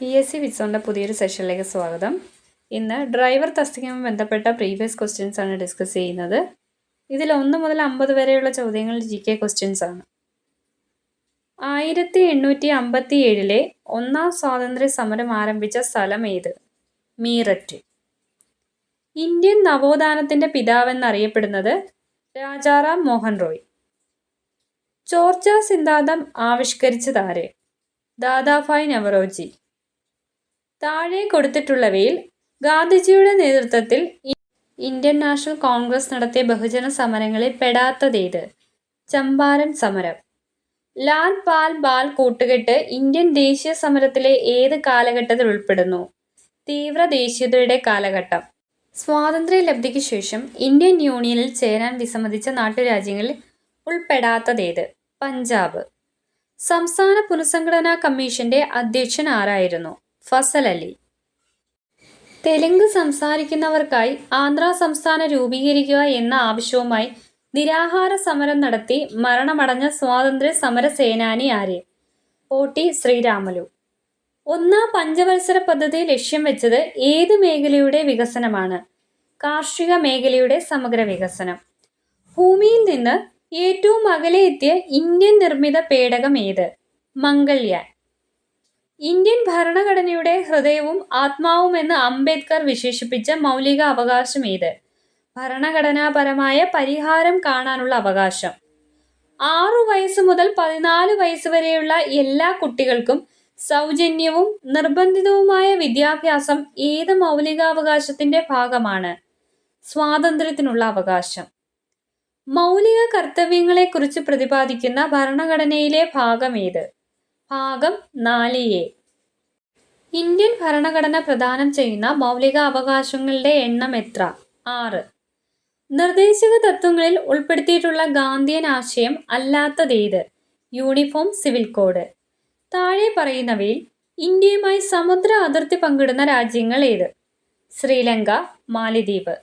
PSC വിറ്റ്സോണിൻ്റെ പുതിയൊരു സെഷനിലേക്ക് സ്വാഗതം. ഇന്ന് ഡ്രൈവർ തസ്തികയുമായി ബന്ധപ്പെട്ട പ്രീവിയസ് ക്വസ്റ്റ്യൻസ് ആണ് ഡിസ്കസ് ചെയ്യുന്നത്. ഇതിൽ 1 മുതൽ 50 വരെയുള്ള ചോദ്യങ്ങൾ GK ക്വസ്റ്റ്യൻസ് ആണ്. 1857 ഒന്നാം സ്വാതന്ത്ര്യ സമരം ആരംഭിച്ച സ്ഥലം ഏത്? മീററ്റ്. ഇന്ത്യൻ നവോത്ഥാനത്തിൻ്റെ പിതാവെന്നറിയപ്പെടുന്നത് രാജാറാം മോഹൻ റോയ്. ചോർച്ച സിദ്ധാന്തം ആവിഷ്കരിച്ചതാര്? ദാദാഭായ് നവറോജി. താഴെ കൊടുത്തിട്ടുള്ളവയിൽ ഗാന്ധിജിയുടെ നേതൃത്വത്തിൽ ഇന്ത്യൻ നാഷണൽ കോൺഗ്രസ് നടത്തിയ ബഹുജന സമരങ്ങളിൽ പെടാത്തതേത്? ചമ്പാരൻ സമരം. ലാൽ പാൽ ബാൽ കൂട്ടുകെട്ട് ഇന്ത്യൻ ദേശീയ സമരത്തിലെ ഏത് കാലഘട്ടത്തിൽ ഉൾപ്പെടുന്നു? തീവ്ര ദേശീയതയുടെ കാലഘട്ടം. സ്വാതന്ത്ര്യലബ്ധിക്ക് ശേഷം ഇന്ത്യൻ യൂണിയനിൽ ചേരാൻ വിസമ്മതിച്ച നാട്ടുരാജ്യങ്ങളിൽ ഉൾപ്പെടാത്തതേത്? പഞ്ചാബ്. സംസ്ഥാന പുനഃസംഘടനാ കമ്മീഷന്റെ അധ്യക്ഷൻ ആരായിരുന്നു? ഫസൽ അലി. തെലുങ്ക് സംസാരിക്കുന്നവർക്കായി ആന്ധ്ര സംസ്ഥാനം രൂപീകരിക്കുക എന്ന ആവശ്യവുമായി നിരാഹാര സമരം നടത്തി മരണമടഞ്ഞ സ്വാതന്ത്ര്യ സമര സേനാനി ആര്? പോട്ടി ശ്രീരാമലു. ഒന്നാം പഞ്ചവത്സര പദ്ധതി ലക്ഷ്യം വെച്ചത് ഏത് മേഖലയുടെ വികസനമാണ്? കാർഷിക മേഖലയുടെ സമഗ്ര വികസനം. ഭൂമിയിൽ നിന്ന് ഏറ്റവും അകലെ എത്തിയ ഇന്ത്യൻ നിർമ്മിത പേടകം ഏത്? മംഗൾയാൻ. ഇന്ത്യൻ ഭരണഘടനയുടെ ഹൃദയവും ആത്മാവുമെന്ന് അംബേദ്കർ വിശേഷിപ്പിച്ച മൗലിക അവകാശം ഏത്? ഭരണഘടനാപരമായ പരിഹാരം കാണാനുള്ള അവകാശം. 6 വയസ്സ് മുതൽ 14 വയസ്സ് വരെയുള്ള എല്ലാ കുട്ടികൾക്കും സൗജന്യവും നിർബന്ധിതവുമായ വിദ്യാഭ്യാസം ഏത് മൗലികാവകാശത്തിന്റെ ഭാഗമാണ്? സ്വാതന്ത്ര്യത്തിനുള്ള അവകാശം. മൗലിക കർത്തവ്യങ്ങളെക്കുറിച്ച് പ്രതിപാദിക്കുന്ന ഭരണഘടനയിലെ ഭാഗം ഏത്? ഭാഗം 4A. ഇന്ത്യൻ ഭരണഘടന പ്രദാനം ചെയ്യുന്ന മൗലിക അവകാശങ്ങളുടെ എണ്ണം എത്ര? 6. നിർദ്ദേശക തത്വങ്ങളിൽ ഉൾപ്പെടുത്തിയിട്ടുള്ള ഗാന്ധിയൻ ആശയം അല്ലാത്തതേത്? Uniform civil code. താഴെ പറയുന്നവയിൽ ഇന്ത്യയുമായി സമുദ്ര അതിർത്തി പങ്കിടുന്ന രാജ്യങ്ങൾ ഏത്? ശ്രീലങ്ക, മാലിദ്വീപ്.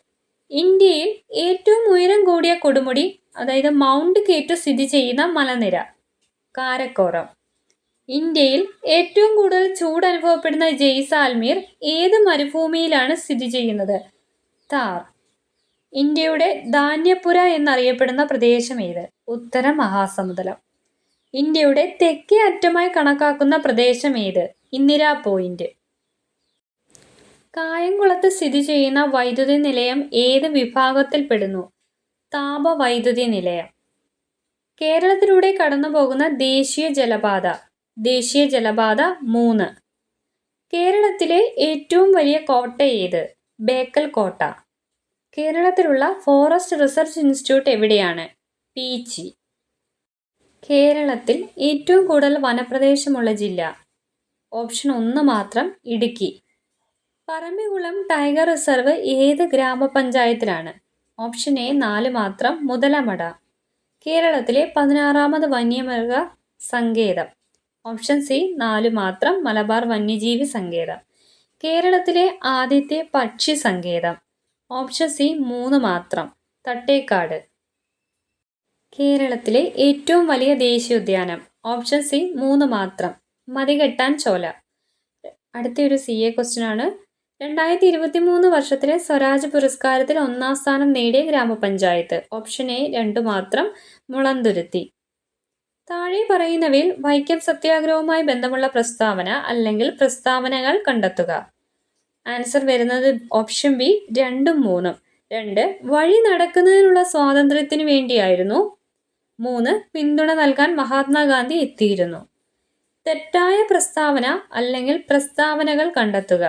ഇന്ത്യയിൽ ഏറ്റവും ഉയരം കൂടിയ കൊടുമുടി അതായത് മൗണ്ട് കേറ്റു സ്ഥിതി ചെയ്യുന്ന മലനിര? കാരക്കോറം. ഇന്ത്യയിൽ ഏറ്റവും കൂടുതൽ ചൂട് അനുഭവപ്പെടുന്ന ജയ്സാൽമീർ ഏത് മരുഭൂമിയിലാണ് സ്ഥിതി ചെയ്യുന്നത്? താർ. ഇന്ത്യയുടെ ധാന്യപ്പുര എന്നറിയപ്പെടുന്ന പ്രദേശം ഏത്? ഉത്തര മഹാസമുദ്രം. ഇന്ത്യയുടെ തെക്കേ അറ്റമായി കണക്കാക്കുന്ന പ്രദേശം ഏത്? ഇന്ദിരാ പോയിന്റ്. കായംകുളത്ത് സ്ഥിതി ചെയ്യുന്ന വൈദ്യുതി നിലയം ഏത് വിഭാഗത്തിൽപ്പെടുന്നു? താപവൈദ്യുതി നിലയം. കേരളത്തിലൂടെ കടന്നുപോകുന്ന ദേശീയ ജലപാത? ദേശീയ ജലപാത 3. കേരളത്തിലെ ഏറ്റവും വലിയ കോട്ട ഏത്? ബേക്കൽ കോട്ട. കേരളത്തിലുള്ള ഫോറസ്റ്റ് റിസർച്ച് ഇൻസ്റ്റിറ്റ്യൂട്ട് എവിടെയാണ്? പീച്ചി. കേരളത്തിൽ ഏറ്റവും കൂടുതൽ വനപ്രദേശമുള്ള ജില്ല? ഓപ്ഷൻ 1 മാത്രം, ഇടുക്കി. പറമ്പിക്കുളം ടൈഗർ റിസർവ് ഏത് ഗ്രാമപഞ്ചായത്തിലാണ്? ഓപ്ഷൻ A 4 മാത്രം, മുതലമട. കേരളത്തിലെ 16ാമത് വന്യമൃഗ സങ്കേതം? ഓപ്ഷൻ C 4 മാത്രം, മലബാർ വന്യജീവി സങ്കേതം. കേരളത്തിലെ ആദ്യത്തെ പക്ഷി സങ്കേതം? ഓപ്ഷൻ C 3 മാത്രം, തട്ടേക്കാട്. കേരളത്തിലെ ഏറ്റവും വലിയ ദേശീയോദ്യാനം? ഓപ്ഷൻ C 3 മാത്രം, മതികെട്ടാൻ ചോല. അടുത്തൊരു CA ക്വസ്റ്റ്യൻ ആണ്. 2023 വർഷത്തിലെ സ്വരാജ് പുരസ്കാരത്തിൽ 1ാം സ്ഥാനം നേടിയ ഗ്രാമപഞ്ചായത്ത്? ഓപ്ഷൻ A 2 മാത്രം, മുളന്തുരുത്തി. താഴെ പറയുന്നവയിൽ വൈക്കം സത്യാഗ്രഹവുമായി ബന്ധമുള്ള പ്രസ്താവന അല്ലെങ്കിൽ പ്രസ്താവനകൾ കണ്ടെത്തുക. ആൻസർ വരുന്നത് ഓപ്ഷൻ B 2 ഉം 3. 2 വഴി നടക്കുന്നതിനുള്ള സ്വാതന്ത്ര്യത്തിനു വേണ്ടിയായിരുന്നു. 3 പിന്തുണ നൽകാൻ മഹാത്മാഗാന്ധി എത്തിയിരുന്നു. തെറ്റായ പ്രസ്താവന അല്ലെങ്കിൽ പ്രസ്താവനകൾ കണ്ടെത്തുക.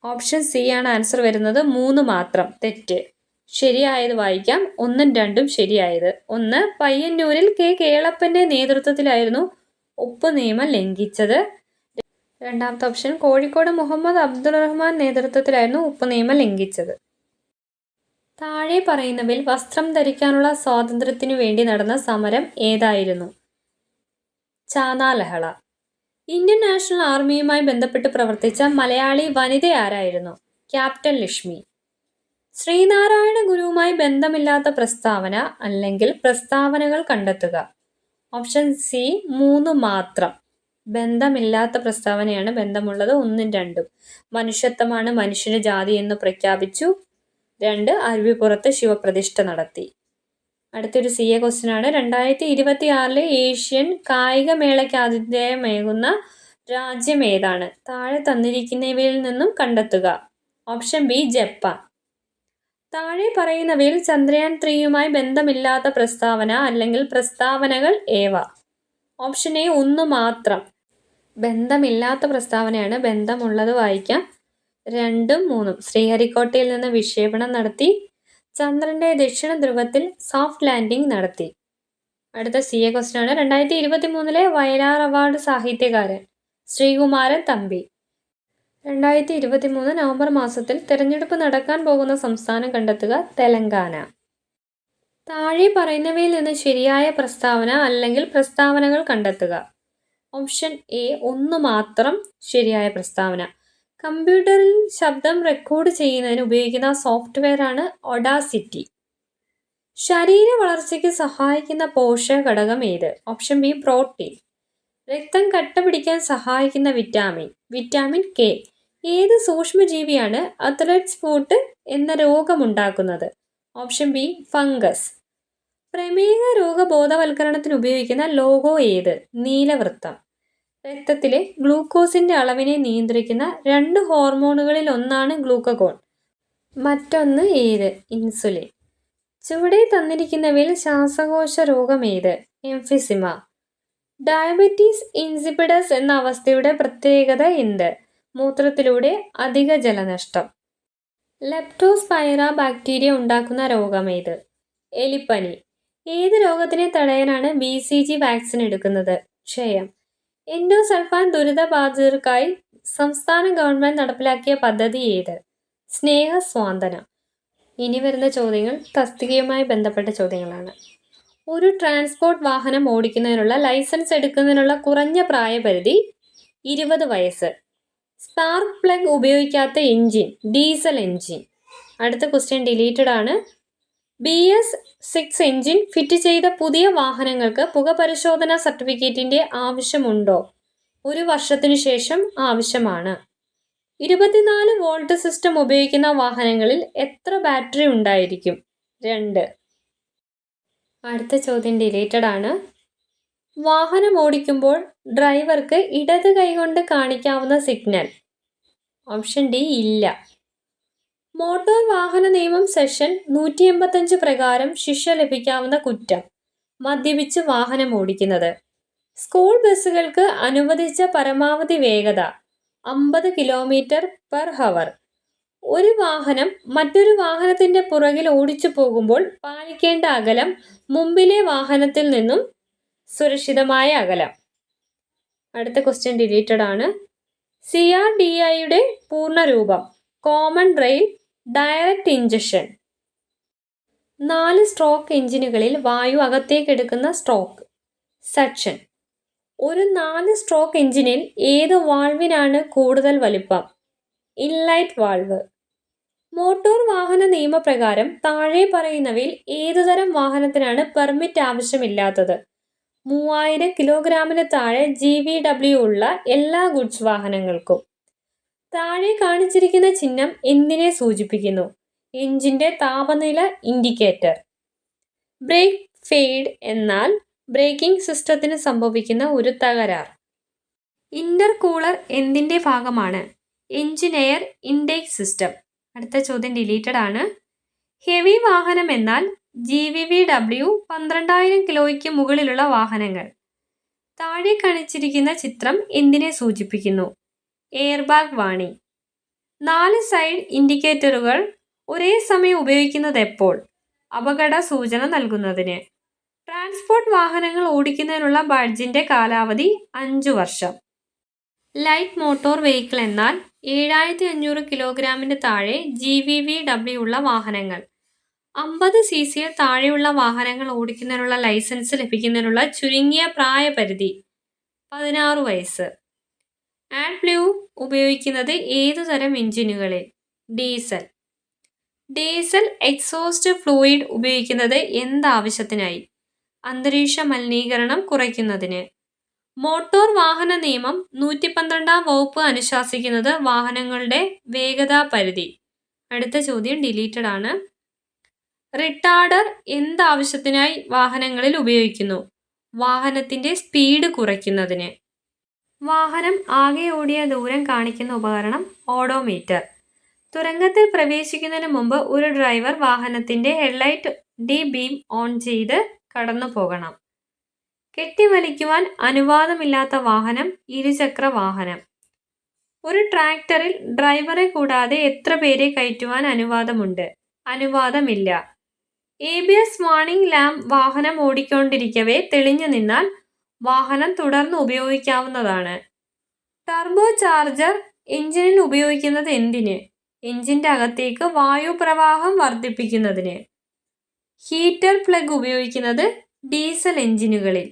ഓപ്ഷൻ C ആണ് ആൻസർ വരുന്നത്, 3 മാത്രം, തെറ്റ്. ശരിയായത് വായിക്കാം. 1ഉം 2ഉം ശരിയായത്. 1 പയ്യന്നൂരിൽ K കേളപ്പന്റെ നേതൃത്വത്തിലായിരുന്നു ഉപ്പ് നിയമം ലംഘിച്ചത്. രണ്ടാമത്തെ ഓപ്ഷൻ കോഴിക്കോട് മുഹമ്മദ് അബ്ദുൾ റഹ്മാൻ നേതൃത്വത്തിലായിരുന്നു ഉപ്പ് നിയമം ലംഘിച്ചത്. താഴെ പറയുന്നവയിൽ വസ്ത്രം ധരിക്കാനുള്ള സ്വാതന്ത്ര്യത്തിനു വേണ്ടി നടന്ന സമരം ഏതായിരുന്നു? ചാനാലഹള. ഇന്ത്യൻ നാഷണൽ ആർമിയുമായി ബന്ധപ്പെട്ട് പ്രവർത്തിച്ച മലയാളി വനിത ആരായിരുന്നു? ക്യാപ്റ്റൻ ലക്ഷ്മി. ശ്രീനാരായണ ഗുരുവുമായി ബന്ധമില്ലാത്ത പ്രസ്താവന അല്ലെങ്കിൽ പ്രസ്താവനകൾ കണ്ടെത്തുക. ഓപ്ഷൻ C 3 മാത്രം, ബന്ധമില്ലാത്ത പ്രസ്താവനയാണ്. ബന്ധമുള്ളത് 1ഉം 2ഉം. മനുഷ്യത്വമാണ് മനുഷ്യന് ജാതി എന്ന് പ്രഖ്യാപിച്ചു. 2 അരുവിപ്പുറത്ത് ശിവപ്രതിഷ്ഠ നടത്തി. അടുത്തൊരു CA ക്വസ്റ്റ്യൻ ആണ്. 2026 ഏഷ്യൻ കായികമേളയ്ക്ക് ആതിഥേയമേകുന്ന രാജ്യം ഏതാണ്? താഴെ തന്നിരിക്കുന്നവയിൽ നിന്നും കണ്ടെത്തുക. Option B Japan. താഴെ പറയുന്നവയിൽ ചന്ദ്രയാൻ 3യുമായി ബന്ധമില്ലാത്ത പ്രസ്താവന അല്ലെങ്കിൽ പ്രസ്താവനകൾ ഏവ? ഓപ്ഷൻ എ 1 മാത്രം. ബന്ധമില്ലാത്ത പ്രസ്താവനയാണ്. ബന്ധമുള്ളത് വായിക്കാം. 2ഉം 3ഉം. ശ്രീഹരിക്കോട്ടയിൽ നിന്ന് വിക്ഷേപണം നടത്തി. ചന്ദ്രന്റെ ദക്ഷിണ ധ്രുവത്തിൽ സോഫ്റ്റ് ലാൻഡിംഗ് നടത്തി. അടുത്ത CA ക്വസ്റ്റ്യൻ ആണ്. 2023 വയലാർ അവാർഡ് സാഹിത്യകാരൻ ശ്രീകുമാരൻ തമ്പി. 2023 നവംബർ മാസത്തിൽ തിരഞ്ഞെടുപ്പ് നടക്കാൻ പോകുന്ന സംസ്ഥാനം കണ്ടെത്തുക. തെലങ്കാന. താഴെ പറയുന്നവയിൽ നിന്ന് ശരിയായ പ്രസ്താവന അല്ലെങ്കിൽ പ്രസ്താവനകൾ കണ്ടെത്തുക. ഓപ്ഷൻ എ 1 മാത്രം ശരിയായ പ്രസ്താവന. കമ്പ്യൂട്ടറിൽ ശബ്ദം റെക്കോർഡ് ചെയ്യുന്നതിന് ഉപയോഗിക്കുന്ന സോഫ്റ്റ്വെയർ ആണ് ഒഡാസിറ്റി. ശരീര വളർച്ചയ്ക്ക് സഹായിക്കുന്ന പോഷക ഘടകം ഏത്? Option B protein. രക്തം കട്ട പിടിക്കാൻ സഹായിക്കുന്ന വിറ്റാമിൻ കെ. ഏത് സൂക്ഷ്മജീവിയാണ് അത്ലറ്റ്സ് ഫൂട്ട് എന്ന രോഗമുണ്ടാക്കുന്നത്? Option B fungus. പ്രമേഹ രോഗ ബോധവൽക്കരണത്തിന് ഉപയോഗിക്കുന്ന ലോഗോ ഏത്? നീലവൃത്തം. രക്തത്തിലെ ഗ്ലൂക്കോസിന്റെ അളവിനെ നിയന്ത്രിക്കുന്ന 2 ഹോർമോണുകളിൽ ഒന്നാണ് ഗ്ലൂക്കഗോൺ. മറ്റൊന്ന് ഏത്? ഇൻസുലിൻ. ചുവടെ തന്നിരിക്കുന്നവയിൽ ശ്വാസകോശ രോഗം ഏത്? എംഫിസിമ. ഡയബറ്റീസ് ഇൻസിപ്പിഡസ് എന്ന അവസ്ഥയുടെ പ്രത്യേകത എന്ത്? മൂത്രത്തിലൂടെ അധിക ജലനഷ്ടം. ലെപ്റ്റോസ്പൈറ ബാക്ടീരിയ ഉണ്ടാക്കുന്ന രോഗമേത്? എലിപ്പനി. ഏത് രോഗത്തിനെ തടയാനാണ് BCG വാക്സിൻ എടുക്കുന്നത്? ക്ഷയം. എൻഡോസൾഫാൻ ദുരിതബാധിതർക്കായി സംസ്ഥാന ഗവൺമെന്റ് നടപ്പിലാക്കിയ പദ്ധതി ഏത്? സ്നേഹസ്വാന്തനം. ഇനി വരുന്ന ചോദ്യങ്ങൾ തസ്തികയുമായി ബന്ധപ്പെട്ട ചോദ്യങ്ങളാണ്. ഒരു ട്രാൻസ്പോർട്ട് വാഹനം ഓടിക്കുന്നതിനുള്ള ലൈസൻസ് എടുക്കുന്നതിനുള്ള കുറഞ്ഞ പ്രായപരിധി 20 വയസ്സ്. സ്പാർക്ക് പ്ലഗ് ഉപയോഗിക്കാത്ത എഞ്ചിൻ ഡീസൽ എഞ്ചിൻ. അടുത്ത ക്വസ്റ്റ്യൻ ഡിലീറ്റഡ് ആണ്. BS6 എഞ്ചിൻ ഫിറ്റ് ചെയ്ത പുതിയ വാഹനങ്ങൾക്ക് പുകപരിശോധന സർട്ടിഫിക്കറ്റിന്റെ ആവശ്യമുണ്ടോ? 1 വർഷത്തിനു ശേഷം ആവശ്യമാണ്. 24 വോൾട്ട് സിസ്റ്റം ഉപയോഗിക്കുന്ന വാഹനങ്ങളിൽ എത്ര ബാറ്ററി ഉണ്ടായിരിക്കും? 2. അടുത്ത ചോദ്യം ഡിലീറ്റഡ് ആണ്. വാഹനം ഓടിക്കുമ്പോൾ ഡ്രൈവർക്ക് ഇടത് കൈകൊണ്ട് കാണിക്കാവുന്ന സിഗ്നൽ? ഓപ്ഷൻ ഡി ഇല്ല. മോട്ടോർ വാഹന നിയമം സെക്ഷൻ 185 പ്രകാരം ശിക്ഷ ലഭിക്കാവുന്ന കുറ്റം മദ്യപിച്ച് വാഹനം ഓടിക്കുന്നത്. സ്കൂൾ ബസ്സുകൾക്ക് അനുവദിച്ച പരമാവധി വേഗത 50 km/h. ഒരു വാഹനം മറ്റൊരു വാഹനത്തിന്റെ പുറകിൽ ഓടിച്ചു പോകുമ്പോൾ പാലിക്കേണ്ട അകലം മുമ്പിലെ വാഹനത്തിൽ നിന്നും സുരക്ഷിതമായ അകലം. അടുത്ത ക്വസ്റ്റ്യൻ ഡിലീറ്റഡ് ആണ്. CRDIയുടെ പൂർണ്ണരൂപം? Common rail direct injection. 4 stroke എഞ്ചിനുകളിൽ വായു അകത്തേക്കെടുക്കുന്ന സ്ട്രോക്ക് സക്ഷൻ. ഒരു 4 സ്ട്രോക്ക് എഞ്ചിനിൽ ഏത് വാൾവിനാണ് കൂടുതൽ വലിപ്പം? ഇൻലൈറ്റ് വാൾവ്. മോട്ടോർ വാഹന നിയമപ്രകാരം താഴെ പറയുന്നവയിൽ ഏതുതരം വാഹനത്തിനാണ് പെർമിറ്റ് ആവശ്യമില്ലാത്തത്? 3000 കിലോഗ്രാമിന് താഴെ GVW ഉള്ള എല്ലാ ഗുഡ്സ് വാഹനങ്ങൾക്കും. താഴെ കാണിച്ചിരിക്കുന്ന ചിഹ്നം എന്തിനെ സൂചിപ്പിക്കുന്നു? എഞ്ചിന്റെ താപനില ഇൻഡിക്കേറ്റർ. ബ്രേക്ക് ഫെയ്ഡ് എന്നാൽ ബ്രേക്കിംഗ് സിസ്റ്റത്തിന് സംഭവിക്കുന്ന ഒരു തകരാർ. ഇന്റർകൂളർ എന്തിന്റെ ഭാഗമാണ്? Engine air intake system. അടുത്ത ചോദ്യം ഡിലീറ്റഡ് ആണ്. ഹെവി വാഹനം എന്നാൽ GVW 12,000 കിലോയ്ക്ക് മുകളിലുള്ള വാഹനങ്ങൾ. താഴെ കാണിച്ചിരിക്കുന്ന ചിത്രം എന്തിനെ സൂചിപ്പിക്കുന്നു? എയർബാഗ് വാണി. 4 സൈഡ് ഇൻഡിക്കേറ്ററുകൾ ഒരേ സമയം ഉപയോഗിക്കുന്നത് എപ്പോൾ? അപകട സൂചന നൽകുന്നതിന്. ട്രാൻസ്പോർട്ട് വാഹനങ്ങൾ ഓടിക്കുന്നതിനുള്ള ബാഡ്ജിന്റെ കാലാവധി 5 വർഷം. ലൈറ്റ് മോട്ടോർ വെഹിക്കിൾ എന്നാൽ 7500 കിലോഗ്രാമിന് താഴെ GVW ഉള്ള വാഹനങ്ങൾ. 50 cc താഴെയുള്ള വാഹനങ്ങൾ ഓടിക്കുന്നതിനുള്ള ലൈസൻസ് ലഭിക്കുന്നതിനുള്ള ചുരുങ്ങിയ പ്രായപരിധി 16 വയസ്സ്. AdBlue ഉപയോഗിക്കുന്നത് ഏതുതരം എഞ്ചിനുകളിൽ? ഡീസൽ. ഡീസൽ എക്സോസ്റ്റ് ഫ്ലൂയിഡ് ഉപയോഗിക്കുന്നത് എന്താവശ്യത്തിനായി? അന്തരീക്ഷ മലിനീകരണം കുറയ്ക്കുന്നതിന്. മോട്ടോർ വാഹന നിയമം 112 വകുപ്പ് അനുശാസിക്കുന്നത് വാഹനങ്ങളുടെ വേഗതാ പരിധി. അടുത്ത ചോദ്യം ഡിലീറ്റഡ് ആണ്. റിട്ടാർഡർ എന്താവശ്യത്തിനായി വാഹനങ്ങളിൽ ഉപയോഗിക്കുന്നു? വാഹനത്തിന്റെ സ്പീഡ് കുറയ്ക്കുന്നതിന്. വാഹനം ആകെ ഓടിയ ദൂരം കാണിക്കുന്ന ഉപകരണം ഓഡോമീറ്റർ. തുരങ്കത്തിൽ പ്രവേശിക്കുന്നതിന് മുമ്പ് ഒരു ഡ്രൈവർ വാഹനത്തിന്റെ ഹെഡ്ലൈറ്റ് ഡി ബീം ഓൺ ചെയ്ത് കടന്നു പോകണം. കെട്ടിവലിക്കുവാൻ അനുവാദമില്ലാത്ത വാഹനം ഇരുചക്ര വാഹനം. ഒരു ട്രാക്ടറിൽ ഡ്രൈവറെ കൂടാതെ എത്ര പേരെ കയറ്റുവാൻ അനുവാദമുണ്ട്? അനുവാദമില്ല. ABS വാർണിംഗ് ലാമ്പ് വാഹനം ഓടിക്കൊണ്ടിരിക്കവേ തെളിഞ്ഞു നിന്നാൽ വാഹനം തുടർന്ന് ഉപയോഗിക്കാവുന്നതാണ്. ടർബോ ചാർജർ എഞ്ചിനിൽ ഉപയോഗിക്കുന്നത് എന്തിന്? എഞ്ചിന്റെ അകത്തേക്ക് വായുപ്രവാഹം വർദ്ധിപ്പിക്കുന്നതിന്. ഹീറ്റർ പ്ലഗ് ഉപയോഗിക്കുന്നത് ഡീസൽ എഞ്ചിനുകളിൽ.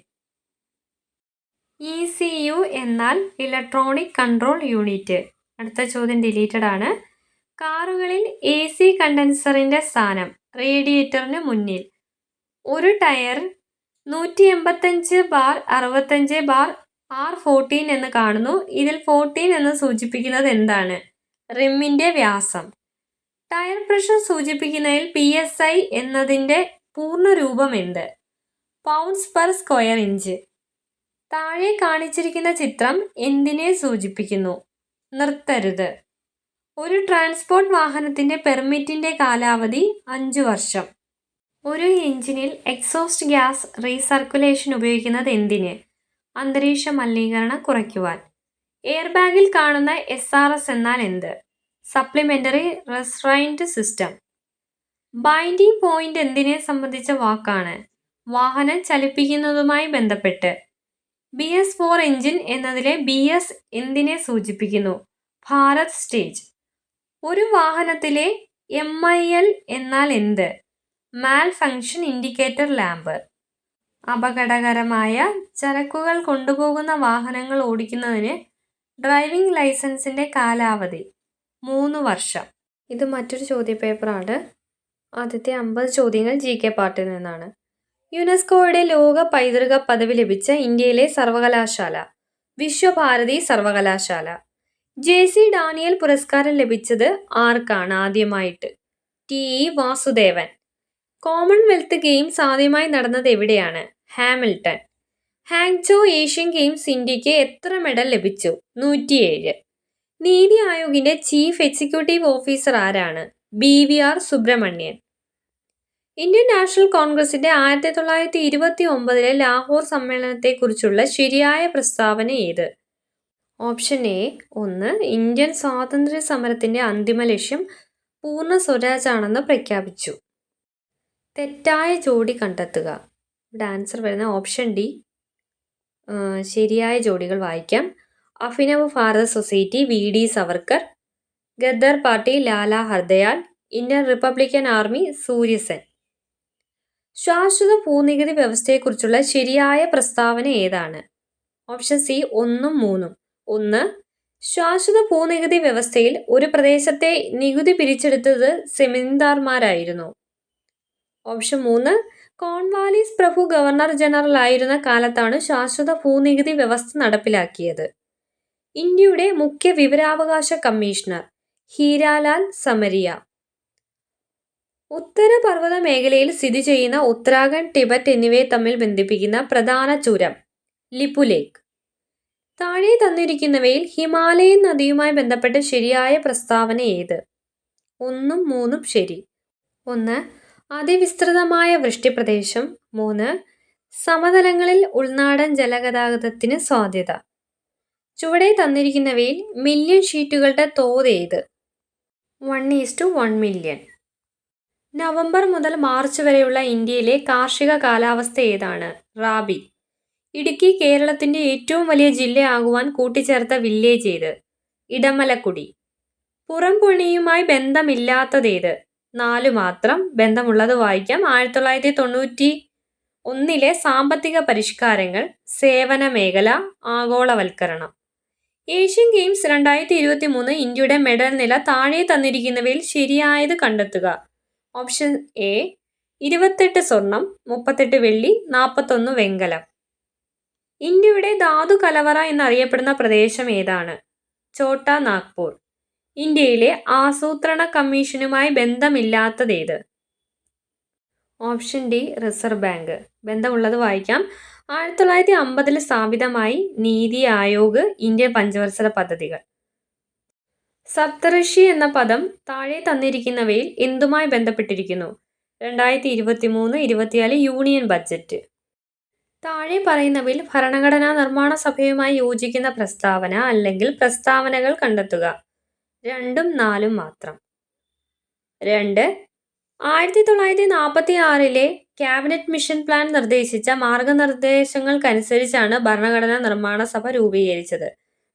ECU എന്നാൽ ഇലക്ട്രോണിക് കൺട്രോൾ യൂണിറ്റ്. അടുത്ത ചോദ്യം ഡിലീറ്റഡ് ആണ്. കാറുകളിൽ AC കണ്ടൻസറിന്റെ സ്ഥാനം റേഡിയേറ്ററിന് മുന്നിൽ. ഒരു ടയർ 185/65/R14 എന്ന് കാണുന്നു. ഇതിൽ 14 എന്ന് സൂചിപ്പിക്കുന്നത് എന്താണ്? റിമ്മിന്റെ വ്യാസം. ടയർ പ്രഷർ സൂചിപ്പിക്കുന്നതിൽ PSI എന്നതിന്റെ പൂർണ്ണരൂപം എന്ത്? Pounds per square inch. താഴെ കാണിച്ചിരിക്കുന്ന ചിത്രം എന്തിനെ സൂചിപ്പിക്കുന്നു? നിർത്തരുത്. ഒരു ട്രാൻസ്പോർട്ട് വാഹനത്തിന്റെ പെർമിറ്റിന്റെ കാലാവധി 5 വർഷം. ഒരു എഞ്ചിനിൽ എക്സോസ്റ്റ് ഗ്യാസ് റീസർക്കുലേഷൻ ഉപയോഗിക്കുന്നത് എന്തിന്? അന്തരീക്ഷ മലിനീകരണം കുറയ്ക്കുവാൻ. എയർ ബാഗിൽ കാണുന്ന SRS എന്നാൽ എന്ത്? Supplementary restraint system. Binding point എന്തിനെ സംബന്ധിച്ച വാക്കാണ്? വാഹനം ചലിപ്പിക്കുന്നതുമായി ബന്ധപ്പെട്ട്. BS4 എഞ്ചിൻ എന്നതിലെ BS എന്തിനെ സൂചിപ്പിക്കുന്നു? ഭാരത് സ്റ്റേജ്. ഒരു വാഹനത്തിലെ MIL എന്നാൽ എന്ത്? മാൽ ഫങ്ഷൻ ഇൻഡിക്കേറ്റർ ലാമ്പ്. അപകടകരമായ ചരക്കുകൾ കൊണ്ടുപോകുന്ന വാഹനങ്ങൾ ഓടിക്കുന്നതിന് ഡ്രൈവിംഗ് ലൈസൻസിന്റെ കാലാവധി 3 വർഷം. ഇത് മറ്റൊരു ചോദ്യപേപ്പറാണ്. ആദ്യത്തെ 50 ചോദ്യങ്ങൾ GK പാർട്ടിൽ നിന്നാണ്. യുനെസ്കോയുടെ ലോക പൈതൃക പദവി ലഭിച്ച ഇന്ത്യയിലെ സർവകലാശാല വിശ്വഭാരതി സർവകലാശാല. JC ഡാനിയൽ പുരസ്കാരം ലഭിച്ചത് ആർക്കാണ് ആദ്യമായിട്ട്? TE വാസുദേവൻ. കോമൺവെൽത്ത് ഗെയിംസ് ആദ്യമായി നടന്നത് എവിടെയാണ്? ഹാമിൽട്ടൺ. ഹാങ്ചോ ഏഷ്യൻ ഗെയിംസ് ഇന്ത്യക്ക് എത്ര മെഡൽ ലഭിച്ചു? 107. നീതി ആയോഗിന്റെ ചീഫ് എക്സിക്യൂട്ടീവ് ഓഫീസർ ആരാണ്? BVR സുബ്രഹ്മണ്യൻ. ഇന്ത്യൻ നാഷണൽ കോൺഗ്രസിന്റെ 1929 ലാഹോർ സമ്മേളനത്തെക്കുറിച്ചുള്ള ശരിയായ പ്രസ്താവന ഏത്? Option A 1. ഇന്ത്യൻ സ്വാതന്ത്ര്യ സമരത്തിന്റെ അന്തിമ ലക്ഷ്യം പൂർണ്ണ സ്വരാജാണെന്ന് പ്രഖ്യാപിച്ചു. തെറ്റായ ജോഡി കണ്ടെത്തുക. ഇവിടെ ആൻസർ വരുന്ന ഓപ്ഷൻ D. ശരിയായ ജോഡികൾ വായിക്കാം. Abhinav Bharat society VD Savarkar. Ghadar party Lala Har Dayal. Indian republican army Surya Sen. ശാശ്വത ഭൂനികുതി വ്യവസ്ഥയെക്കുറിച്ചുള്ള ശരിയായ പ്രസ്താവന ഏതാണ്? Option C 1 3. 1. ശാശ്വത ഭൂനികുതി വ്യവസ്ഥയിൽ ഒരു പ്രദേശത്തെ നികുതി പിരിച്ചെടുത്തത് സെമീന്ദാർമാരായിരുന്നു. ഓപ്ഷൻ 3. കോൺവാലിസ് പ്രഭു ഗവർണർ ജനറൽ ആയിരുന്ന കാലത്താണ് ശാശ്വത ഭൂനികുതി വ്യവസ്ഥ നടപ്പിലാക്കിയത്. ഇന്ത്യയുടെ മുഖ്യ വിവരാവകാശ കമ്മീഷണർ ഹീരാലാൽ സമരിയ. ഉത്തരപർവ്വത മേഖലയിൽ സ്ഥിതി ചെയ്യുന്ന ഉത്തരാഖണ്ഡ്, ടിബറ്റ് എന്നിവയെ തമ്മിൽ ബന്ധിപ്പിക്കുന്ന പ്രധാന ചുരം ലിപുലേഖ്. താഴെ തന്നിരിക്കുന്നവയിൽ ഹിമാലയൻ നദിയുമായി ബന്ധപ്പെട്ട ശരിയായ പ്രസ്താവന ഏത്? 1 3 ശരി. 1. അതിവിസ്തൃതമായ വൃഷ്ടിപ്രദേശം. 3. സമതലങ്ങളിൽ ഉൾനാടൻ ജലഗതാഗതത്തിന് സാധ്യത. ചുവടെ തന്നിരിക്കുന്നവയിൽ മില്യൺ ഷീറ്റുകളുടെ തോത് ഏത്? 1:1 മില്യൺ. നവംബർ മുതൽ മാർച്ച് വരെയുള്ള ഇന്ത്യയിലെ കാർഷിക കാലാവസ്ഥ ഏതാണ്? റാബി. ഇടുക്കി കേരളത്തിന്റെ ഏറ്റവും വലിയ ജില്ലയാകുവാൻ കൂട്ടിച്ചേർത്ത വില്ലേജ് ഏത്? ഇടമലക്കുടി. പുറംപുണിയുമായി ബന്ധമില്ലാത്തതേത്? 4 മാത്രം. ബന്ധമുള്ളത് വായിക്കാം. 1991 സാമ്പത്തിക പരിഷ്കാരങ്ങൾ, സേവന മേഖല, ആഗോളവൽക്കരണം. ഏഷ്യൻ ഗെയിംസ് 2023 ഇന്ത്യയുടെ മെഡൽ നില താഴെ തന്നിരിക്കുന്നവയിൽ ശരിയായത് കണ്ടെത്തുക. ഓപ്ഷൻ A 28 സ്വർണം, 38 വെള്ളി, 41 വെങ്കലം. ഇന്ത്യയുടെ ധാതു കലവറ എന്നറിയപ്പെടുന്ന പ്രദേശം ഏതാണ്? ഛോട്ടാ നാഗ്പൂർ. ഇന്ത്യയിലെ ആസൂത്രണ കമ്മീഷനുമായി ബന്ധമില്ലാത്തതേത്? Option D reserve bank. ബന്ധമുള്ളത് വായിക്കാം. 1950 സ്ഥാപിതമായി നീതി ആയോഗ്, ഇന്ത്യൻ പഞ്ചവത്സര പദ്ധതികൾ. സപ്തഋഷി എന്ന പദം താഴെ തന്നിരിക്കുന്നവയിൽ എന്തുമായി ബന്ധപ്പെട്ടിരിക്കുന്നു? 2023-24 യൂണിയൻ ബജറ്റ്. താഴെ പറയുന്നവയിൽ ഭരണഘടനാ നിർമ്മാണ സഭയുമായി യോജിക്കുന്ന പ്രസ്താവന അല്ലെങ്കിൽ പ്രസ്താവനകൾ കണ്ടെത്തുക. 2ഉം 4ഉം മാത്രം. 2. 1946 ക്യാബിനറ്റ് മിഷൻ പ്ലാൻ നിർദ്ദേശിച്ച മാർഗനിർദ്ദേശങ്ങൾക്കനുസരിച്ചാണ് ഭരണഘടനാ നിർമ്മാണ സഭ രൂപീകരിച്ചത്.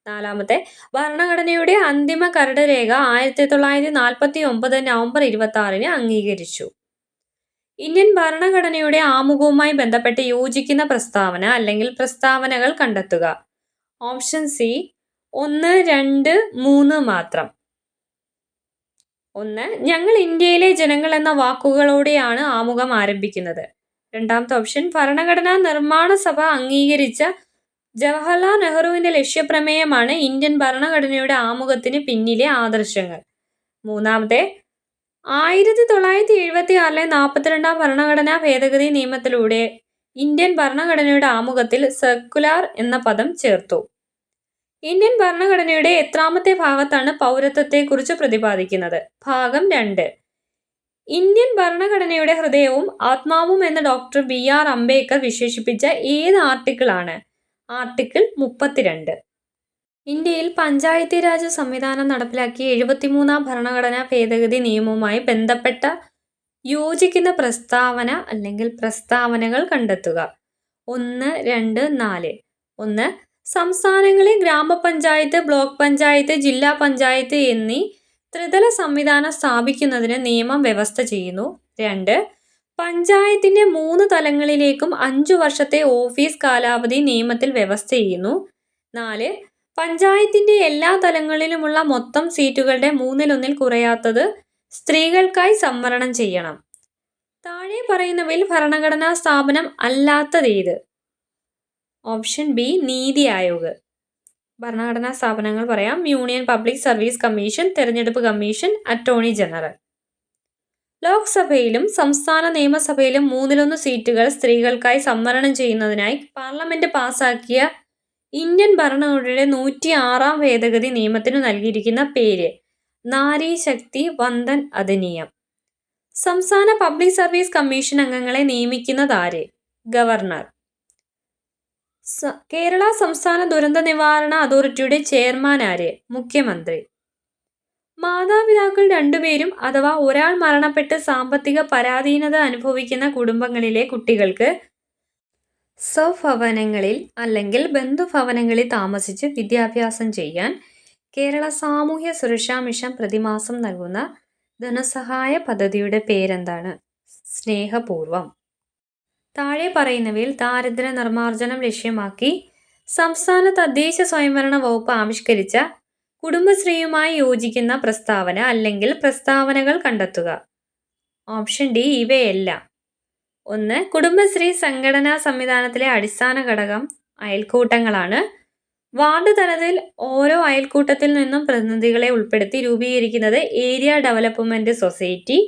4. ഭരണഘടനയുടെ അന്തിമ കരട് രേഖ 1949 നവംബർ 26 അംഗീകരിച്ചു. ഇന്ത്യൻ ഭരണഘടനയുടെ ആമുഖവുമായി ബന്ധപ്പെട്ട് യോജിക്കുന്ന പ്രസ്താവന അല്ലെങ്കിൽ പ്രസ്താവനകൾ കണ്ടെത്തുക. ഓപ്ഷൻ സി 1, 2, 3 മാത്രം. 1. ഞങ്ങൾ ഇന്ത്യയിലെ ജനങ്ങൾ എന്ന വാക്കുകളോടെയാണ് ആമുഖം ആരംഭിക്കുന്നത്. 2ാമത്തെ ഓപ്ഷൻ ഭരണഘടനാ നിർമ്മാണ സഭ അംഗീകരിച്ച ജവഹർലാൽ നെഹ്റുവിന്റെ ലക്ഷ്യപ്രമേയമാണ് ഇന്ത്യൻ ഭരണഘടനയുടെ ആമുഖത്തിന് പിന്നിലെ ആദർശങ്ങൾ. 3. 1976 42ാം ഭരണഘടനാ ഭേദഗതി നിയമത്തിലൂടെ ഇന്ത്യൻ ഭരണഘടനയുടെ ആമുഖത്തിൽ സർക്കുലർ എന്ന പദം ചേർത്തു. ഇന്ത്യൻ ഭരണഘടനയുടെ എത്രാമത്തെ ഭാഗത്താണ് പൗരത്വത്തെക്കുറിച്ച് പ്രതിപാദിക്കുന്നത്? ഭാഗം 2. ഇന്ത്യൻ ഭരണഘടനയുടെ ഹൃദയവും ആത്മാവും എന്ന് ഡോക്ടർ BR അംബേദ്കർ വിശേഷിപ്പിച്ച ഏത് ആർട്ടിക്കിളാണ്? ആർട്ടിക്കിൾ 32. ഇന്ത്യയിൽ പഞ്ചായത്തി രാജ് സംവിധാനം നടപ്പിലാക്കിയ 73ാം ഭരണഘടനാ ഭേദഗതി നിയമവുമായി ബന്ധപ്പെട്ട യോജിക്കുന്ന പ്രസ്താവന അല്ലെങ്കിൽ പ്രസ്താവനകൾ കണ്ടെത്തുക. 1, 2, 4. 1. സംസ്ഥാനങ്ങളിൽ ഗ്രാമപഞ്ചായത്ത്, ബ്ലോക്ക് പഞ്ചായത്ത്, ജില്ലാ പഞ്ചായത്ത് എന്നീ ത്രിതല സംവിധാനം സ്ഥാപിക്കുന്നതിന് നിയമം വ്യവസ്ഥ ചെയ്യുന്നു. 2. പഞ്ചായത്തിന്റെ 3 തലങ്ങളിലേക്കും 5 വർഷത്തെ ഓഫീസ് കാലാവധി നിയമത്തിൽ വ്യവസ്ഥ ചെയ്യുന്നു. 4. പഞ്ചായത്തിന്റെ എല്ലാ തലങ്ങളിലുമുള്ള മൊത്തം സീറ്റുകളുടെ 1/3 കുറയാത്തത് സ്ത്രീകൾക്കായി സംവരണം ചെയ്യണം. താഴെ പറയുന്നവയിൽ ഭരണഘടനാ സ്ഥാപനം അല്ലാത്തതേത്? Option B NITI Aayog. ഭരണഘടനാ സ്ഥാപനങ്ങൾ പറയാം. യൂണിയൻ പബ്ലിക് സർവീസ് കമ്മീഷൻ, തെരഞ്ഞെടുപ്പ് കമ്മീഷൻ, അറ്റോർണി ജനറൽ. ലോക്സഭയിലും സംസ്ഥാന നിയമസഭയിലും 1/3 സീറ്റുകൾ സ്ത്രീകൾക്കായി സംവരണം ചെയ്യുന്നതിനായി പാർലമെന്റ് പാസാക്കിയ ഇന്ത്യൻ ഭരണഘടനയുടെ 106ാം ഭേദഗതി നിയമത്തിനു നൽകിയിരിക്കുന്ന പേര്? നാരി ശക്തി വന്ദൻ അധിനിയം. സംസ്ഥാന പബ്ലിക് സർവീസ് കമ്മീഷൻ അംഗങ്ങളെ നിയമിക്കുന്നതാര്? ഗവർണർ. കേരള സംസ്ഥാന ദുരന്ത നിവാരണ അതോറിറ്റിയുടെ ചെയർമാൻ ആര്? മുഖ്യമന്ത്രി. മാതാപിതാക്കൾ 2 പേരും അഥവാ ഒരാൾ മരണപ്പെട്ട് സാമ്പത്തിക പരാധീനത അനുഭവിക്കുന്ന കുടുംബങ്ങളിലെ കുട്ടികൾക്ക് സ്വഭവനങ്ങളിൽ അല്ലെങ്കിൽ ബന്ധുഭവനങ്ങളിൽ താമസിച്ച് വിദ്യാഭ്യാസം ചെയ്യാൻ കേരള സാമൂഹ്യ സുരക്ഷാ മിഷൻ പ്രതിമാസം നൽകുന്ന ധനസഹായ പദ്ധതിയുടെ പേരെന്താണ്? സ്നേഹപൂർവം. താഴെ പറയുന്നവയിൽ ദാരിദ്ര്യ നിർമ്മാർജ്ജനം ലക്ഷ്യമാക്കി സംസ്ഥാന തദ്ദേശ സ്വയംഭരണ വകുപ്പ് ആവിഷ്കരിച്ച കുടുംബശ്രീയുമായി യോജിക്കുന്ന പ്രസ്താവന അല്ലെങ്കിൽ പ്രസ്താവനകൾ കണ്ടെത്തുക. ഓപ്ഷൻ ഡി ഇവയെല്ലാം. 1. കുടുംബശ്രീ സംഘടനാ സംവിധാനത്തിലെ അടിസ്ഥാന ഘടകം അയൽക്കൂട്ടങ്ങളാണ്. വാർഡ് തലത്തിൽ ഓരോ അയൽക്കൂട്ടത്തിൽ നിന്നും പ്രതിനിധികളെ ഉൾപ്പെടുത്തി രൂപീകരിക്കുന്നത് ഏരിയ ഡെവലപ്മെന്റ് സൊസൈറ്റി.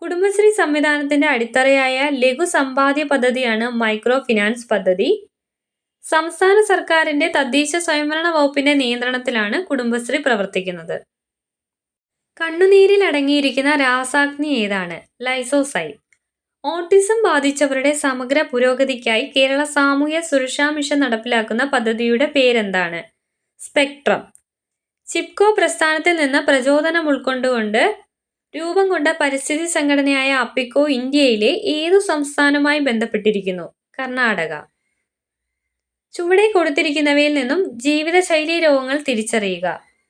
കുടുംബശ്രീ സംവിധാനത്തിന്റെ അടിത്തറയായ ലഘു സമ്പാദ്യ പദ്ധതിയാണ് മൈക്രോ ഫിനാൻസ് പദ്ധതി. സംസ്ഥാന സർക്കാരിന്റെ തദ്ദേശ സ്വയംഭരണ വകുപ്പിന്റെ നിയന്ത്രണത്തിലാണ് കുടുംബശ്രീ പ്രവർത്തിക്കുന്നത്. കണ്ണുനീരിൽ അടങ്ങിയിരിക്കുന്ന രാസാഗ്നി ഏതാണ്? ലൈസോസൈം. ഓട്ടിസം ബാധിച്ചവരുടെ സമഗ്ര പുരോഗതിക്കായി കേരള സാമൂഹ്യ സുരക്ഷാ മിഷൻ നടപ്പിലാക്കുന്ന പദ്ധതിയുടെ പേരെന്താണ്? സ്പെക്ട്രം. ചിപ്കോ പ്രസ്ഥാനത്തിൽ നിന്ന് പ്രചോദനം ഉൾക്കൊണ്ടുകൊണ്ട് രൂപം കൊണ്ട പരിസ്ഥിതി സംഘടനയായ അപ്പിക്കോ ഇന്ത്യയിലെ ഏതു സംസ്ഥാനവുമായി ബന്ധപ്പെട്ടിരിക്കുന്നു? കർണാടക. ചുവടെ കൊടുത്തിരിക്കുന്നവയിൽ നിന്നും ജീവിതശൈലി രോഗങ്ങൾ തിരിച്ചറിയുക.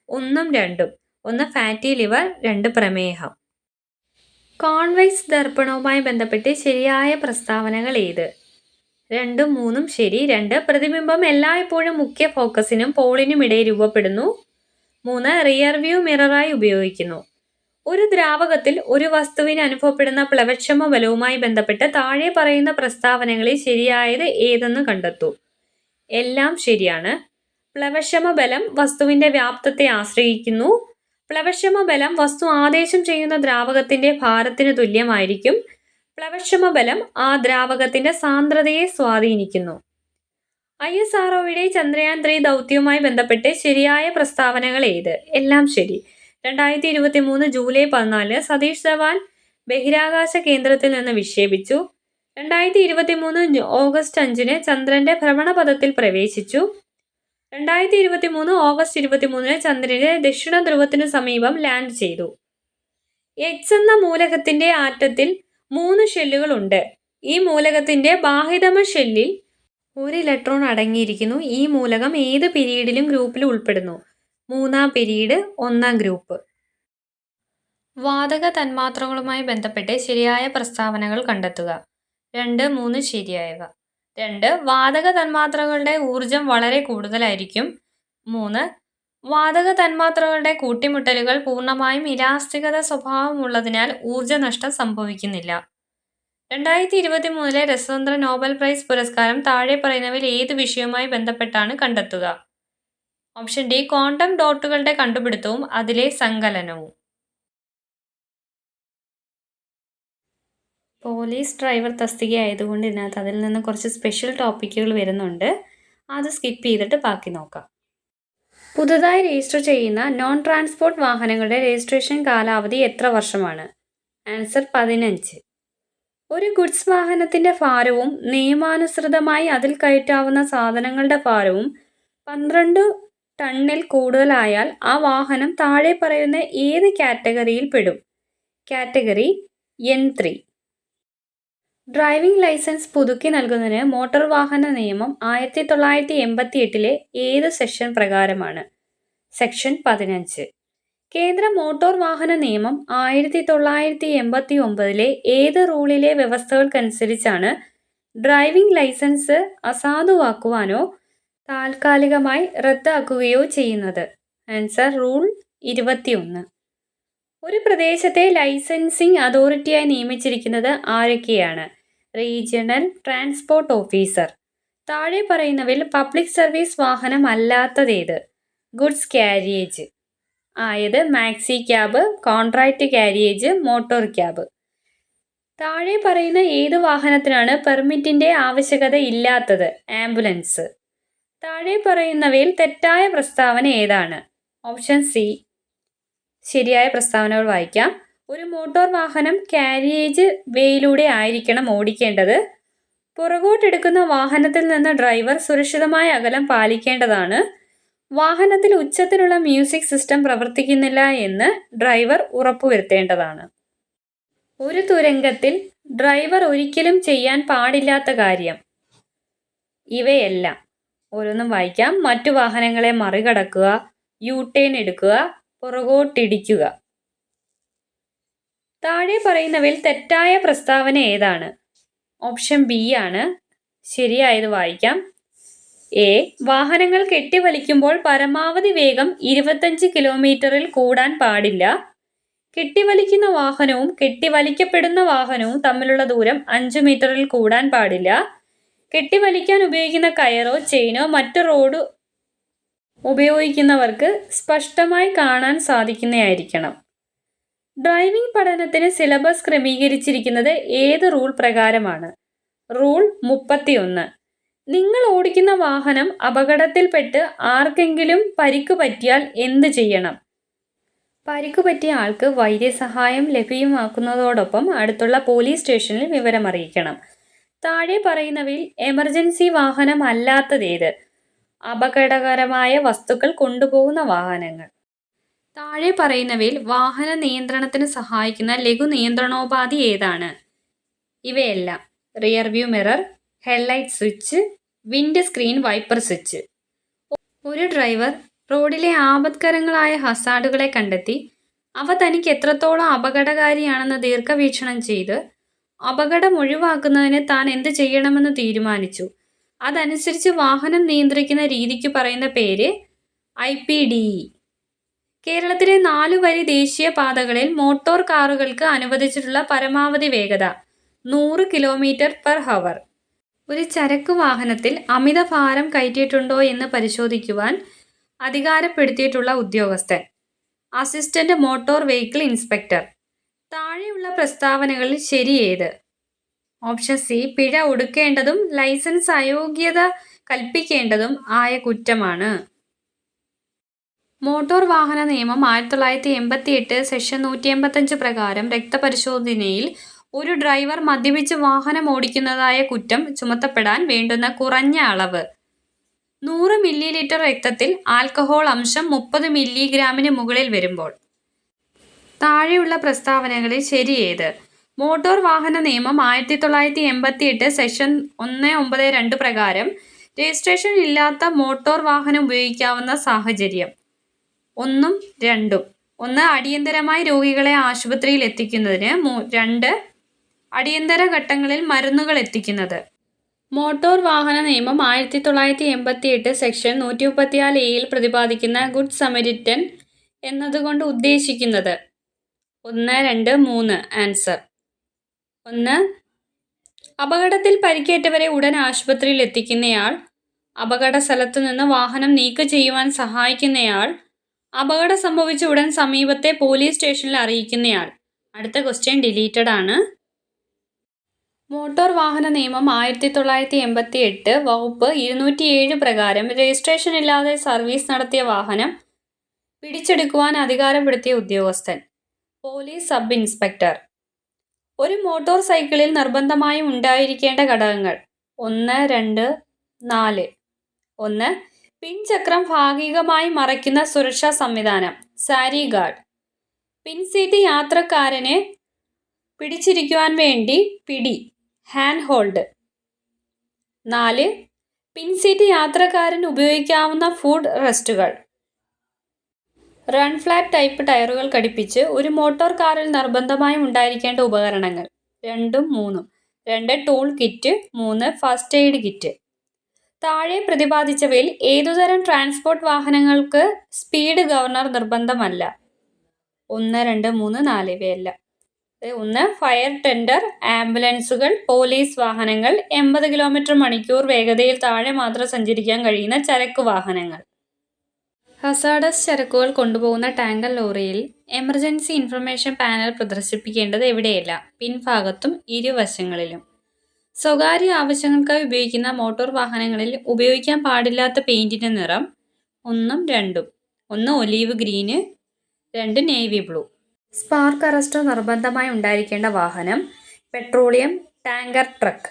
1ഉം 2ഉം. 1 ഫാറ്റി ലിവർ, 2 പ്രമേഹം. കോൺവെക്സ് ദർപ്പണവുമായി ബന്ധപ്പെട്ട് ശരിയായ പ്രസ്താവനകൾ ഏത്? 2ഉം 3ഉം ശരി. 2. പ്രതിബിംബം എല്ലായ്പ്പോഴും മുഖ്യ ഫോക്കസിനും പോളിനും ഇടയിൽ രൂപപ്പെടുന്നു. 3. റിയർ വ്യൂ മിററായി ഉപയോഗിക്കുന്നു. ഒരു ദ്രാവകത്തിൽ ഒരു വസ്തുവിന് അനുഭവപ്പെടുന്ന പ്ലവക്ഷമ ബലവുമായി ബന്ധപ്പെട്ട് താഴെ പറയുന്ന പ്രസ്താവനകളിൽ ശരിയായത് ഏതെന്ന് കണ്ടെത്തൂ. എല്ലാം ശരിയാണ്. പ്ലവക്ഷമ ബലം വസ്തുവിന്റെ വ്യാപ്തത്തെ ആശ്രയിക്കുന്നു. പ്ലവക്ഷമ ബലം വസ്തു ആദേശം ചെയ്യുന്ന ദ്രാവകത്തിന്റെ ഭാരത്തിന് തുല്യമായിരിക്കും. പ്ലവക്ഷമ ബലം ആ ദ്രാവകത്തിന്റെ സാന്ദ്രതയെ സ്വാധീനിക്കുന്നു. ISROയുടെ ചന്ദ്രയാൻ 3 ദൗത്യവുമായി ബന്ധപ്പെട്ട് ശരിയായ പ്രസ്താവനകൾ ഏത്? എല്ലാം ശരി. 2023 ജൂലൈ 14 സതീഷ് ധവാൻ ബഹിരാകാശ കേന്ദ്രത്തിൽ നിന്ന് വിക്ഷേപിച്ചു. 2023 ഓഗസ്റ്റ് 5 ചന്ദ്രന്റെ ഭ്രമണപഥത്തിൽ പ്രവേശിച്ചു. 2023 ഓഗസ്റ്റ് 23 ചന്ദ്രന്റെ ദക്ഷിണ ധ്രുവത്തിനു സമീപം ലാൻഡ് ചെയ്തു. X എന്ന മൂലകത്തിന്റെ ആറ്റത്തിൽ 3 ഷെല്ലുകൾ ഉണ്ട്. ഈ മൂലകത്തിന്റെ ബാഹ്യതമ ഷെല്ലിൽ 1 ഇലക്ട്രോൺ അടങ്ങിയിരിക്കുന്നു. ഈ മൂലകം ഏത് പിരീഡിലും ഗ്രൂപ്പിലും ഉൾപ്പെടുന്നു? 3-ാം പിരീഡ്, 1-ാം ഗ്രൂപ്പ്. വാതക തന്മാത്രകളുമായി ബന്ധപ്പെട്ട് ശരിയായ പ്രസ്താവനകൾ കണ്ടെത്തുക. 2, 3 ശരിയായവ. 2. വാതക തന്മാത്രകളുടെ ഊർജം വളരെ കൂടുതലായിരിക്കും. 3. വാതക തന്മാത്രകളുടെ കൂട്ടിമുട്ടലുകൾ പൂർണ്ണമായും ഇലാസ്തികത സ്വഭാവമുള്ളതിനാൽ ഊർജനഷ്ടം സംഭവിക്കുന്നില്ല. 2023 രസതന്ത്ര നോബൽ പ്രൈസ് പുരസ്കാരം താഴെ പറയുന്നവയിൽ ഏത് വിഷയവുമായി ബന്ധപ്പെട്ടാണ് കണ്ടെത്തുക? ഓപ്ഷൻ ഡി ക്വാണ്ടം ഡോട്ടുകളുടെ കണ്ടുപിടുത്തവും അതിലെ സങ്കലനവും. പോലീസ് ഡ്രൈവർ തസ്തിക ആയതുകൊണ്ട് ഇതിനകത്ത് അതിൽ നിന്ന് കുറച്ച് സ്പെഷ്യൽ ടോപ്പിക്കുകൾ വരുന്നുണ്ട്. അത് സ്കിപ്പ് ചെയ്തിട്ട് ബാക്കി നോക്കാം. പുതുതായി രജിസ്റ്റർ ചെയ്യുന്ന നോൺ ട്രാൻസ്പോർട്ട് വാഹനങ്ങളുടെ രജിസ്ട്രേഷൻ കാലാവധി എത്ര വർഷമാണ്? ആൻസർ 15. ഒരു ഗുഡ്സ് വാഹനത്തിന്റെ ഭാരവും നിയമാനുസൃതമായി അതിൽ കയറ്റാവുന്ന സാധനങ്ങളുടെ ഭാരവും 12 ടണ്ണിൽ കൂടുതലായാൽ ആ വാഹനം താഴെ പറയുന്ന ഏത് കാറ്റഗറിയിൽ പെടും? Category N3. ഡ്രൈവിംഗ് ലൈസൻസ് പുതുക്കി നൽകുന്നതിന് മോട്ടോർ വാഹന നിയമം 1988 ഏത് സെക്ഷൻ പ്രകാരമാണ്? സെക്ഷൻ 15. കേന്ദ്ര മോട്ടോർ വാഹന നിയമം 1989 ഏത് റൂളിലെ വ്യവസ്ഥകൾക്കനുസരിച്ചാണ് ഡ്രൈവിംഗ് ലൈസൻസ് അസാധുവാക്കുവാനോ താൽക്കാലികമായി റദ്ദാക്കുകയോ ചെയ്യുന്നത്? Answer rule 21. ഒരു പ്രദേശത്തെ ലൈസൻസിംഗ് അതോറിറ്റിയായി നിയമിച്ചിരിക്കുന്നത് ആരൊക്കെയാണ്? Regional transport officer. താഴെ പറയുന്നവയിൽ പബ്ലിക് സർവീസ് വാഹനം അല്ലാത്തതേത്? ഗുഡ്സ് കാരിയേജ് ആയത് maxi cab, contract carriage, motor cab. താഴെ പറയുന്ന ഏത് വാഹനത്തിനാണ് പെർമിറ്റിന്റെ ആവശ്യകത ഇല്ലാത്തത്? ആംബുലൻസ്. താഴെ പറയുന്നവയിൽ തെറ്റായ പ്രസ്താവന ഏതാണ്? Option C. ശരിയായ പ്രസ്താവനകൾ വായിക്കാം. ഒരു മോട്ടോർ വാഹനം കാരിയേജ് വേയിലൂടെ ആയിരിക്കണം ഓടിക്കേണ്ടത്. പുറകോട്ടെടുക്കുന്ന വാഹനത്തിൽ നിന്ന് ഡ്രൈവർ സുരക്ഷിതമായ അകലം പാലിക്കേണ്ടതാണ്. വാഹനത്തിൽ ഉച്ചത്തിലുള്ള മ്യൂസിക് സിസ്റ്റം പ്രവർത്തിക്കുന്നില്ല എന്ന് ഡ്രൈവർ ഉറപ്പുവരുത്തേണ്ടതാണ്. ഒരു തുരങ്കത്തിൽ ഡ്രൈവർ ഒരിക്കലും ചെയ്യാൻ പാടില്ലാത്ത കാര്യം. ഇവയെല്ലാം ഓരോന്നും വായിക്കാം. മറ്റു വാഹനങ്ങളെ മറികടക്കുക, യു-ടേൺ എടുക്കുക, പുറകോട്ടിടിക്കുക. താഴെ പറയുന്നവയിൽ തെറ്റായ പ്രസ്താവന ഏതാണ്? ഓപ്ഷൻ ബി ആണ്. ശരിയായത് വായിക്കാം. എ. വാഹനങ്ങൾ കെട്ടിവലിക്കുമ്പോൾ പരമാവധി വേഗം 25 കിലോമീറ്ററിൽ കൂടാൻ പാടില്ല. കെട്ടിവലിക്കുന്ന വാഹനവും കെട്ടിവലിക്കപ്പെടുന്ന വാഹനവും തമ്മിലുള്ള ദൂരം 5 മീറ്ററിൽ കൂടാൻ പാടില്ല. കെട്ടിവലിക്കാൻ ഉപയോഗിക്കുന്ന കയറോ ചെയിനോ മറ്റു റോഡ് ഉപയോഗിക്കുന്നവർക്ക് സ്പഷ്ടമായി കാണാൻ സാധിക്കുന്നതായിരിക്കണം. ഡ്രൈവിംഗ് പഠനത്തിന് സിലബസ് ക്രമീകരിച്ചിരിക്കുന്നത് ഏത് റൂൾ പ്രകാരമാണ്? റൂൾ 31. നിങ്ങൾ ഓടിക്കുന്ന വാഹനം അപകടത്തിൽപ്പെട്ട് ആർക്കെങ്കിലും പരിക്ക് പറ്റിയാൽ എന്ത് ചെയ്യണം? പരിക്ക് പറ്റിയ ആൾക്ക് വൈദ്യസഹായം ലഭ്യമാക്കുന്നതോടൊപ്പം അടുത്തുള്ള പോലീസ് സ്റ്റേഷനിൽ വിവരമറിയിക്കണം. താഴെ പറയുന്നവയിൽ എമർജൻസി വാഹനം അല്ലാത്തതേത്? അപകടകരമായ വസ്തുക്കൾ കൊണ്ടുപോകുന്ന വാഹനങ്ങൾ. താഴെ പറയുന്നവയിൽ വാഹന നിയന്ത്രണത്തിന് സഹായിക്കുന്ന ലഘു നിയന്ത്രണോപാധി ഏതാണ്? ഇവയെല്ലാം rear view mirror, headlight switch, wind screen wiper switch. ഒരു ഡ്രൈവർ റോഡിലെ ആപത്കരങ്ങളായ ഹസാർഡുകളെ കണ്ടെത്തി അവ തനിക്ക് എത്രത്തോളം അപകടകാരിയാണെന്ന് ദീർഘവീക്ഷണം ചെയ്ത് അപകടം ഒഴിവാക്കുന്നതിന് താൻ എന്ത് ചെയ്യണമെന്ന് തീരുമാനിച്ചു. അതനുസരിച്ച് വാഹനം നിയന്ത്രിക്കുന്ന രീതിക്ക് പറയുന്ന പേര് IPDE. കേരളത്തിലെ 4 വരി ദേശീയ പാതകളിൽ മോട്ടോർ കാറുകൾക്ക് അനുവദിച്ചിട്ടുള്ള പരമാവധി വേഗത 100 km/h. ഒരു ചരക്ക് വാഹനത്തിൽ അമിത ഭാരം കയറ്റിയിട്ടുണ്ടോ എന്ന് പരിശോധിക്കുവാൻ അധികാരപ്പെടുത്തിയിട്ടുള്ള ഉദ്യോഗസ്ഥൻ. Assistant motor vehicle inspector. താഴെയുള്ള പ്രസ്താവനകളിൽ ശരിയേത്? ഓപ്ഷൻ സി, പിഴ ഒടുക്കേണ്ടതും ലൈസൻസ് അയോഗ്യത കൽപ്പിക്കേണ്ടതും ആയ കുറ്റമാണ്. മോട്ടോർ വാഹന നിയമം 1988 സെക്ഷൻ 185 പ്രകാരം രക്തപരിശോധനയിൽ ഒരു ഡ്രൈവർ മദ്യപിച്ച് വാഹനം ഓടിക്കുന്നതായ കുറ്റം ചുമത്തപ്പെടാൻ വേണ്ടുന്ന കുറഞ്ഞ അളവ് 100 മില്ലി രക്തത്തിൽ ആൽക്കഹോൾ അംശം 30 മില്ലിഗ്രാമിന് മുകളിൽ വരുമ്പോൾ. താഴെയുള്ള പ്രസ്താവനകളിൽ ശരിയേത്? മോട്ടോർ വാഹന നിയമം 1988 സെക്ഷൻ 192 പ്രകാരം രജിസ്ട്രേഷൻ ഇല്ലാത്ത മോട്ടോർ വാഹനം ഉപയോഗിക്കാവുന്ന സാഹചര്യം 1ഉം 2ഉം. 1. അടിയന്തരമായി രോഗികളെ ആശുപത്രിയിൽ എത്തിക്കുന്നതിന്. 2. അടിയന്തര ഘട്ടങ്ങളിൽ മരുന്നുകൾ എത്തിക്കുന്നത്. മോട്ടോർ വാഹന നിയമം 1988 സെക്ഷൻ 134 പ്രതിപാദിക്കുന്ന ഗുഡ് സമരിറ്റൻ എന്നതുകൊണ്ട് ഉദ്ദേശിക്കുന്നത്. 1, 2, 3. ആൻസർ 1. അപകടത്തിൽ പരിക്കേറ്റവരെ ഉടൻ ആശുപത്രിയിൽ എത്തിക്കുന്നയാൾ. അപകട സ്ഥലത്തു നിന്ന് വാഹനം നീക്കം ചെയ്യുവാൻ സഹായിക്കുന്നയാൾ. അപകടം സംഭവിച്ച ഉടൻ സമീപത്തെ പോലീസ് സ്റ്റേഷനിൽ അറിയിക്കുന്നയാൾ. അടുത്ത ക്വസ്റ്റ്യൻ ഡിലീറ്റഡ് ആണ്. മോട്ടോർ വാഹന നിയമം 1988 വകുപ്പ് 207 പ്രകാരം രജിസ്ട്രേഷൻ ഇല്ലാതെ സർവീസ് നടത്തിയ വാഹനം പിടിച്ചെടുക്കുവാൻ അധികാരപ്പെടുത്തിയ ഉദ്യോഗസ്ഥൻ. Police sub inspector. ഒരു മോട്ടോർ സൈക്കിളിൽ നിർബന്ധമായും ഉണ്ടായിരിക്കേണ്ട ഘടകങ്ങൾ 1, 2, 4. 1. പിൻചക്രം ഭാഗികമായി മറയ്ക്കുന്ന സുരക്ഷാ സംവിധാനം, സാരി ഗാർഡ്. പിൻസീറ്റ് യാത്രക്കാരനെ പിടിച്ചിരിക്കുവാൻ വേണ്ടി പിടി, ഹാൻഡ് ഹോൾഡ്. 4. പിൻസീറ്റ് യാത്രക്കാരൻ ഉപയോഗിക്കാവുന്ന ഫുഡ് റെസ്റ്റുകൾ. റൺ ഫ്ലാറ്റ് ടൈപ്പ് ടയറുകൾ ഘടിപ്പിച്ച് ഒരു മോട്ടോർ കാറിൽ നിർബന്ധമായും ഉണ്ടായിരിക്കേണ്ട ഉപകരണങ്ങൾ 2ഉം 3ഉം. 2. Tool kit. 3. First aid kit. താഴെ പ്രതിപാദിച്ചവയിൽ ഏതുതരം ട്രാൻസ്പോർട്ട് വാഹനങ്ങൾക്ക് സ്പീഡ് ഗവർണർ നിർബന്ധമല്ല? 1, 2, 3, 4 ഇവയല്ല. 1. ഫയർ ടെൻഡർ, ആംബുലൻസുകൾ, പോലീസ് വാഹനങ്ങൾ, 80 km/h വേഗതയിൽ താഴെ മാത്രം സഞ്ചരിക്കാൻ കഴിയുന്ന ചരക്ക് വാഹനങ്ങൾ. ഹസാഡസ് ചരക്കുകൾ കൊണ്ടുപോകുന്ന ടാങ്കർ ലോറിയിൽ എമർജൻസി ഇൻഫർമേഷൻ പാനൽ പ്രദർശിപ്പിക്കേണ്ടത് എവിടെയല്ല? പിൻഭാഗത്തും ഇരുവശങ്ങളിലും. സ്വകാര്യ ആവശ്യങ്ങൾക്കായി ഉപയോഗിക്കുന്ന മോട്ടോർ വാഹനങ്ങളിൽ ഉപയോഗിക്കാൻ പാടില്ലാത്ത പെയിന്റിന്റെ നിറം 1ഉം 2ഉം. 1. Olive green. 2. Navy blue. Spark arrester നിർബന്ധമായി ഉണ്ടായിരിക്കേണ്ട വാഹനം petroleum tanker truck.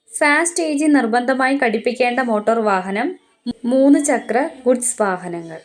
Fast age നിർബന്ധമായി ഘടിപ്പിക്കേണ്ട മോട്ടോർ വാഹനം 3 ചക്ര ഗുഡ്സ് വാഹനങ്ങൾ.